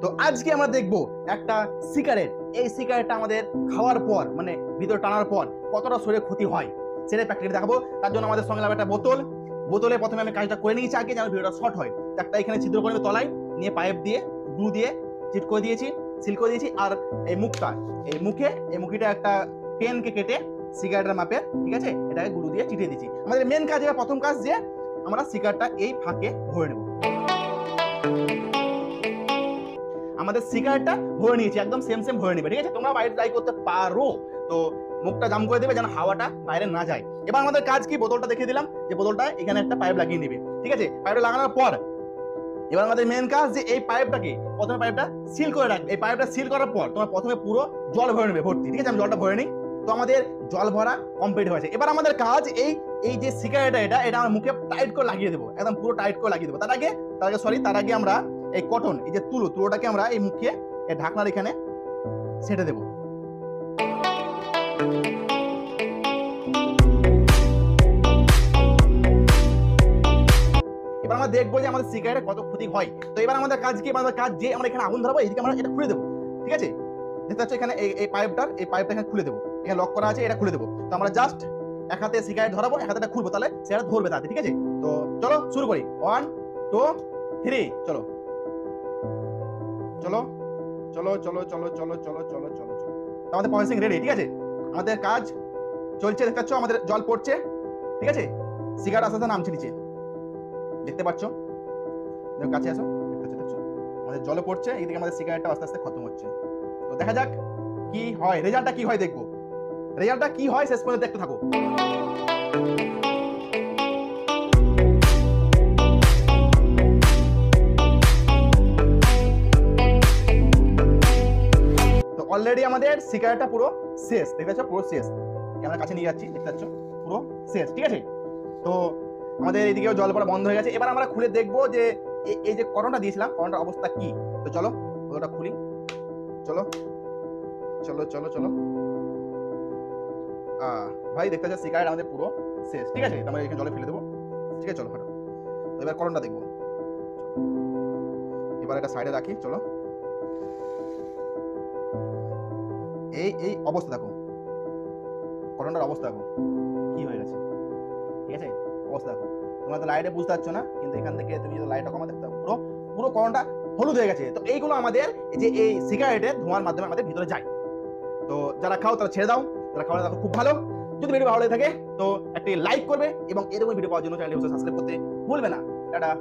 তো আজকে আমরা দেখব একটা সিগারেট। এই সিগারেটটা আমাদের খাওয়ার পর মানে ভিতরে টানার পর কতটা শরীরে ক্ষতি হয় সেটাই প্র্যাকটিক্যালি দেখাবো। তার জন্য আমাদের সঙ্গে লাগবে একটা বোতলে প্রথমে আমি কাজটা করে নিয়েছি আগে, যেন ভিডিওটা শর্ট হয়। একটা এখানে ছিদ্র করে তলায় নিয়ে পাইপ দিয়ে গ্লু দিয়ে চিট করে দিয়েছি, সিল করে দিয়েছি। আর এই মুখিটা একটা পেনকে কেটে সিগারেটের মাপে, ঠিক আছে, এটাকে গ্লু দিয়ে চিটিয়ে দিয়েছি। আমাদের মেন কাজ, এবার প্রথম কাজ যে আমরা সিগারেটটা এই ফাঁকে ভরে নেব। আমাদের সিগারেটটা ভরে নিয়েছি, একদম সেম ভরে নিবে, ঠিক আছে। তোমরা বাইরে ট্রাই করতে পারো। তো মুখটা জাম করে দেবে যেন হাওয়াটা বাইরে না যায়। এবার আমাদের কাজ কি, বোতলটা দেখিয়ে দিলাম যে বোতলটা এখানে একটা পাইপ লাগিয়ে নিবে, ঠিক আছে। পাইপটা লাগানোর পর এবার আমাদের মেন কাজ যে এই পাইপটাকে প্রথমে পাইপটা সিল করে রাখবে। এই পাইপটা সিল করার পর তোমার প্রথমে পুরো জল ভরে নেবে ভর্তি, ঠিক আছে। আমি জলটা ভরে নিই। তো আমাদের জল ভরা কমপ্লিট হয়েছে। এবার আমাদের কাজ এই যে সিগারেটটা এটা আমার মুখে টাইট করে লাগিয়ে দেবো, একদম পুরো টাইট করে লাগিয়ে দেবো। তার আগে আমরা এই কটন, এই যে তুলোটাকে আমরা এই মুখে এই ঢাকনার এখানে সেটে দেবো। এবার আমরা দেখবো যে আমাদের সিগারেটে কত ক্ষতি হয়। তো এবার আমাদের কাজ কি, আমাদের কাজ যে আমরা এখানে আগুন ধরাবো, এদিকে আমরা এটা খুলে দেবো, ঠিক আছে। দেখতে পাচ্ছ এখানে এই পাইপটা এখানে খুলে দেবো, এখানে লক করা আছে, এটা খুলে দেবো। তো আমরা জাস্ট এক হাতে সিগারেট ধরাবো, এক হাতে এটা খুলবো, তাহলে সেটা ধরবে তাতে, ঠিক আছে। তো চলো শুরু করি, 1 2 3 চলো চলো চলো চলো চলো চলো চলো চলো চলো চলো। আমাদের প্রসেসিং রেডি, ঠিক আছে। আমাদের কাজ চলছে, দেখতে পাচ্ছ আমাদের জল পড়ছে, ঠিক আছে। সিগারেট আস্তে আস্তে নামছে নিচে, দেখতে পাচ্ছ। কাছে আসো, দেখছো আমাদের জলে পড়ছে, এইদিকে আমাদের সিগারেটটা আস্তে আস্তে খতম হচ্ছে। তো দেখা যাক কি হয়, রেজাল্টটা কি হয় দেখবো। রেজাল্টটা কি হয় শেষ পর্যন্ত দেখতে থাকো। তো অলরেডি আমাদের সিগারেটটা পুরো শেষ, দেখতে পাচ্ছ, পুরো শেষ। ক্যামেরার কাছে নিয়ে যাচ্ছি, দেখতে পাচ্ছ পুরো শেষ, ঠিক আছে। তো আমাদের এদিকেও জল পড়া বন্ধ হয়ে গেছে। এবার আমরা খুলে দেখবো যে এই যে করোনা দিয়েছিলাম, করোনার অবস্থা কি। তো চলো ওটা খুলি, চলো চলো চলো চলো। ভাই দেখতে পাচ্ছ সিগারেট আমাদের পুরো শেষ, ঠিক আছে। আমরা এখানে জলে ফেলে দেবো, ঠিক আছে। চলো হাঁটো। এবার করোনা দেখবো, এবার এটা সাইডে রাখি, চলো। এই অবস্থা দেখো, করোনার অবস্থা দেখো কি হয়ে গেছে, ঠিক আছে। অবস্থা দেখো, তোমরা তো লাইটে বুঝতে পারছো না, কিন্তু এখান থেকে তুমি যদি লাইটটা কমা দেখতে পুরো পুরো করোনাটা হলুদ হয়ে গেছে। তো এইগুলো আমাদের এই সিগারেটের ধোঁয়ার মাধ্যমে আমাদের ভিতরে যায়। তো যারা খাও তারা ছেড়ে দাও, যারা খাওয়া দাও খুব ভালো। যদি ভিডিও ভালো লাগে থাকে তো একটি লাইক করবে এবং এরকম ভিডিও পাওয়ার জন্য চ্যানেলটি সাবস্ক্রাইব করতে ভুলবে না। টাটা।